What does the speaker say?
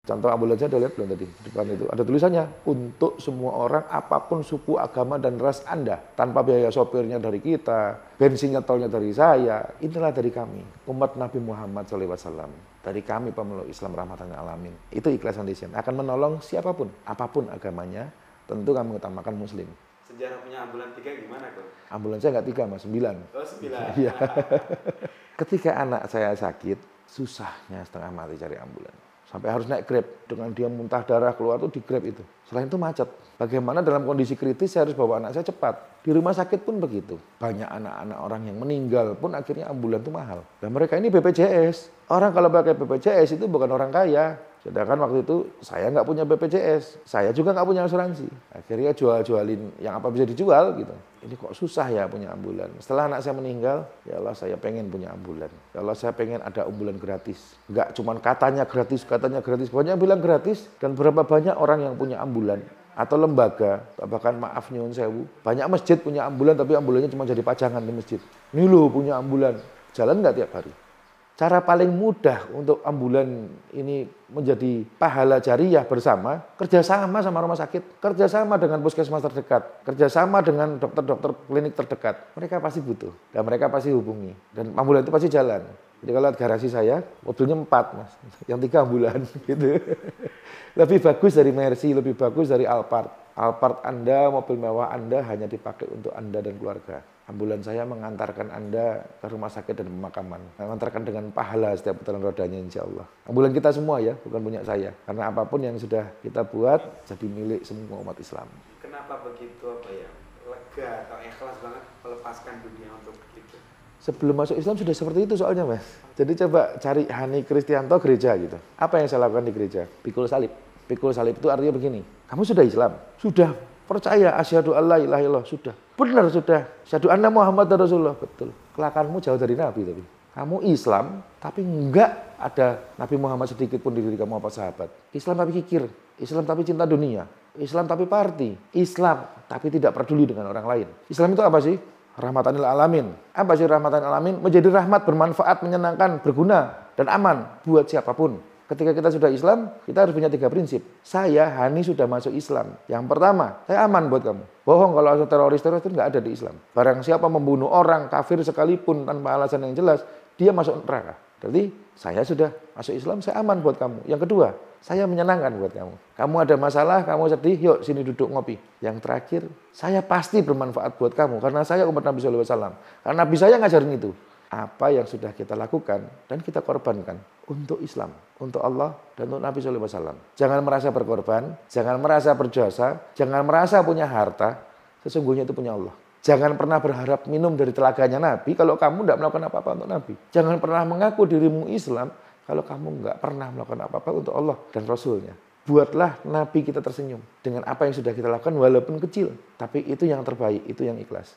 Contoh ambulansnya ada lihat belum tadi? Depan itu ada tulisannya, untuk semua orang apapun suku, agama, dan ras Anda. Tanpa biaya sopirnya dari kita, bensinnya tolnya dari saya, inilah dari kami. Umat Nabi Muhammad SAW. Dari kami pemeluk Islam rahmatan lil alamin. Itu Ikhlas Foundation. Akan menolong siapapun, apapun agamanya, tentu kami utamakan muslim. Sejarah punya ambulan 3 gimana kok? Ambulansnya nggak 3 mas, 9. Oh 9. Iya. Ketika anak saya sakit, susahnya setengah mati cari ambulan. Sampai harus naik Grab. Dengan dia muntah darah keluar tuh di Grab itu. Selain itu macet. Bagaimana dalam kondisi kritis saya harus bawa anak saya cepat. Di rumah sakit pun begitu. Banyak anak-anak orang yang meninggal pun akhirnya ambulan itu mahal. Dan mereka ini BPJS. Orang kalau pakai BPJS itu bukan orang kaya. Sedangkan waktu itu saya nggak punya BPJS. Saya juga nggak punya asuransi. Akhirnya jual-jualin yang apa bisa dijual gitu. Ini kok susah ya punya ambulan. Setelah anak saya meninggal, ya Allah saya pengen punya ambulan. Ya Allah saya pengen ada ambulan gratis. Nggak cuma katanya gratis. Banyak bilang gratis. Dan berapa banyak orang yang punya ambulan. Atau lembaga, bahkan maaf nyuwun sewu. Banyak masjid punya ambulan tapi ambulannya cuma jadi pajangan di masjid. Ini loh punya ambulan. Jalan nggak tiap hari? Cara paling mudah untuk ambulan ini menjadi pahala jariyah bersama, kerjasama sama rumah sakit, kerjasama dengan puskesmas terdekat, kerjasama dengan dokter-dokter klinik terdekat. Mereka pasti butuh dan mereka pasti hubungi. Dan ambulan itu pasti jalan. Jadi kalau lihat garasi saya, mobilnya 4 mas, yang 3 ambulan gitu. Lebih bagus dari Mercy, lebih bagus dari Alphard. Alphard Anda, mobil mewah Anda hanya dipakai untuk Anda dan keluarga. Ambulan saya mengantarkan Anda ke rumah sakit dan pemakaman. Mengantarkan dengan pahala setiap putaran rodanya insya Allah. Ambulan kita semua ya, bukan punya saya. Karena apapun yang sudah kita buat, jadi milik semua umat Islam. Kenapa begitu lega atau ikhlas banget melepaskan dunia untuk itu? Sebelum masuk Islam sudah seperti itu soalnya mas. Jadi coba cari Hani Kristianto gereja gitu. Apa yang saya lakukan di gereja? Pikul salib. Pikul salib itu artinya begini. Kamu sudah Islam? Sudah. Percaya asyhadu alla ilaha illallah, sudah. Benar sudah. Asyhadu anna Muhammad Rasulullah, betul. Kelakuanmu jauh dari Nabi tapi. Kamu Islam tapi enggak ada Nabi Muhammad sedikit pun di diri kamu apa sahabat. Islam tapi kikir, Islam tapi cinta dunia, Islam tapi party, Islam tapi tidak peduli dengan orang lain. Islam itu apa sih? Rahmatan lil alamin. Apa sih rahmatan lil alamin? Menjadi rahmat, bermanfaat, menyenangkan, berguna dan aman buat siapapun. Ketika kita sudah Islam, kita harus punya 3 prinsip. Saya, Hani, sudah masuk Islam. Yang pertama, saya aman buat kamu. Bohong kalau ada teroris-teroris itu nggak ada di Islam. Barang siapa membunuh orang, kafir sekalipun tanpa alasan yang jelas, dia masuk neraka. Jadi, saya sudah masuk Islam, saya aman buat kamu. Yang kedua, saya menyenangkan buat kamu. Kamu ada masalah, kamu sedih, yuk sini duduk ngopi. Yang terakhir, saya pasti bermanfaat buat kamu. Karena saya umat Nabi SAW. Karena Nabi saya ngajarin itu. Apa yang sudah kita lakukan dan kita korbankan untuk Islam, untuk Allah dan untuk Nabi SAW. Jangan merasa berkorban, jangan merasa berjasa, jangan merasa punya harta, sesungguhnya itu punya Allah. Jangan pernah berharap minum dari telaganya Nabi kalau kamu tidak melakukan apa-apa untuk Nabi. Jangan pernah mengaku dirimu Islam kalau kamu nggak pernah melakukan apa-apa untuk Allah dan Rasulnya. Buatlah Nabi kita tersenyum dengan apa yang sudah kita lakukan walaupun kecil. Tapi itu yang terbaik, itu yang ikhlas.